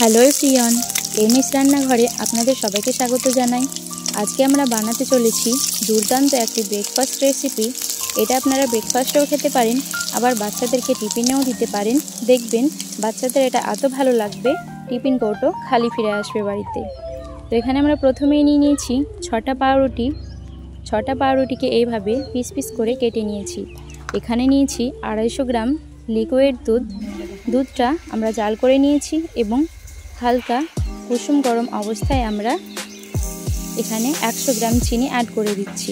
Hello everyone, MS রান্নাঘরে আপনাদের সবাইকে স্বাগত জানাই। আজকে আমরা বানাতে চলেছি দুর্দান্ত একটি ব্রেকফাস্ট রেসিপি। এটা আপনারা ব্রেকফাস্টেও খেতে পারেন, আবার বাচ্চাদেরকে টিফিনেও দিতে পারেন। দেখবেন বাচ্চাদের এটা এত ভালো লাগবে, টিফিন কৌটো খালি ফিরে আসবে বাড়িতে। তো এখানে আমরা প্রথমেই নিয়ে নিয়েছি 6টা পাউরুটি। 6টা পাউরুটিকে এইভাবে পিস পিস করে কেটে নিয়েছি। এখানে নিয়েছি 250 গ্রাম লিকুইড দুধ। দুধটা আমরা জাল করে নিয়েছি এবং হালকা কুসুম গরম অবস্থায় আমরা এখানে 100 গ্রাম চিনি অ্যাড করে দিচ্ছি।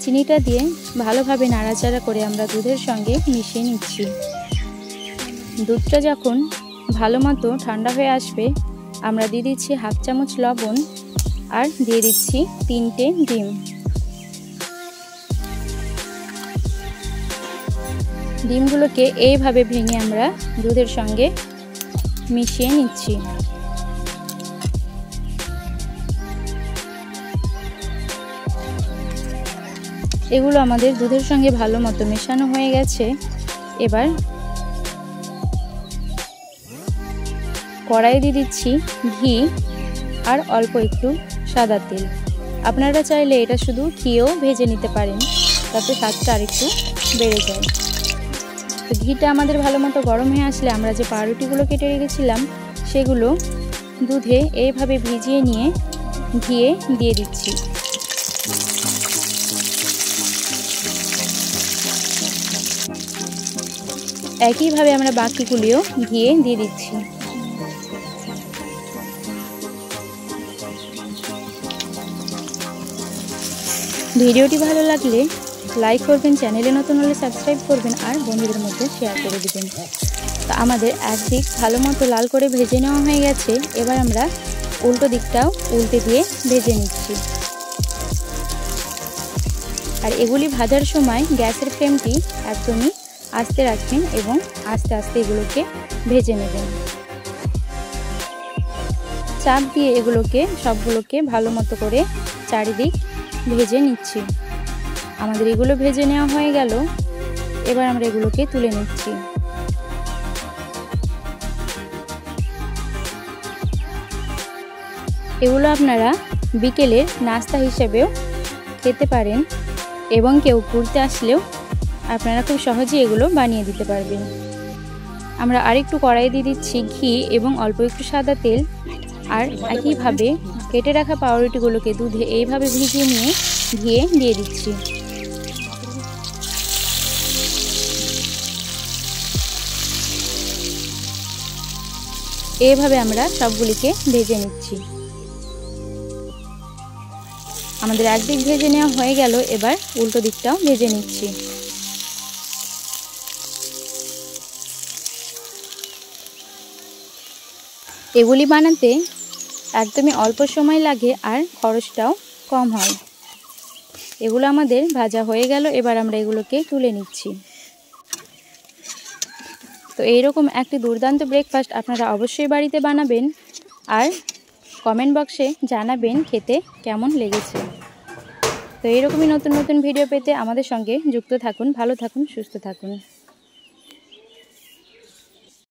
চিনিটা দিয়ে ভালোভাবে নাড়াচাড়া করে আমরা দুধের সঙ্গে মিশিয়ে নিচ্ছি। দুধটা যখন ভালো মতো ঠান্ডা হয়ে আসবে, আমরা দিয়ে দিচ্ছি 1/2 চামচ লবণ আর দিয়ে দিচ্ছি 3টে ডিম। ডিমগুলোকে এইভাবে ভেঙে আমরা দুধের সঙ্গে মিশিয়ে নিচ্ছি। এগুলো আমাদের দুধের সঙ্গে ভালো মতো মেশানো হয়ে গেছে। এবার কড়াইয়ে দিয়ে দিচ্ছি ঘি আর অল্প একটু সাদা তেল। আপনারা চাইলে এটা শুধু ঘিও ভেজে নিতে পারেন, তাতে স্বাদটা আরেকটু বেড়ে যায়। তো ঘিটা আমাদের ভালো মতো গরম হয়ে আসলে আমরা যে পাউরুটিগুলো কেটে রেখেছিলাম সেগুলো দুধে এইভাবে ভিজিয়ে নিয়ে ঘিয়ে দিয়ে দিচ্ছি। একইভাবে আমরা বাকিগুলিও ঘিয়ে দিয়ে দিচ্ছি। ভিডিওটি ভালো লাগলে লাইক করবেন, চ্যানেলে নতুন হলে সাবস্ক্রাইব করবেন আর বন্ধুদের মধ্যে শেয়ার করে দিবেন। তো আমাদের একদিক ভালো মতো লাল করে ভেজে নেওয়া হয়ে গেছে। এবার আমরা উল্টো দিকটাও উল্টে দিয়ে ভেজে নিচ্ছি। আর এগুলি ভাজার সময় গ্যাসের ফ্লেমটি একদমই আস্তে রাখবেন এবং আস্তে আস্তে এগুলোকে ভেজে নেবেন। চাপ দিয়ে এগুলোকে সবগুলোকে ভালো মতো করে চারিদিক ভেজে নিচ্ছি। আমাদের এগুলো ভেজে নেওয়া হয়ে গেল। এবার আমরা এগুলোকে তুলে নিচ্ছি। এগুলো আপনারা বিকেলের নাস্তা হিসেবেও খেতে পারেন এবং কেউ ঘুরতে আসলেও আপনারা খুব সহজেই এগুলো বানিয়ে দিতে পারবেন। আমরা আরেকটু কড়াই দিয়ে দিচ্ছি ঘি এবং অল্প একটু সাদা তেল। আর একইভাবে কেটে রাখা পাউরুটিগুলোকে দুধে এইভাবে ভিজিয়ে নিয়ে ঘিয়ে দিয়ে দিচ্ছি। এইভাবে আমরা সবগুলিকে ভেজে নিচ্ছি। আমাদের একদিক ভেজে নেওয়া হয়ে গেল। এবার উল্টো দিকটাও ভেজে নিচ্ছি। এগুলি বানাতে একদমই অল্প সময় লাগে আর খরচটাও কম হয়। এগুলো আমাদের ভাজা হয়ে গেল। এবার আমরা এগুলোকে তুলে নিচ্ছি। তো এইরকম একটি দুর্দান্ত ব্রেকফাস্ট আপনারা অবশ্যই বাড়িতে বানাবেন আর কমেন্ট বক্সে জানাবেন খেতে কেমন লেগেছে। তো এইরকমই নতুন নতুন ভিডিও পেতে আমাদের সঙ্গে যুক্ত থাকুন। ভালো থাকুন, সুস্থ থাকুন।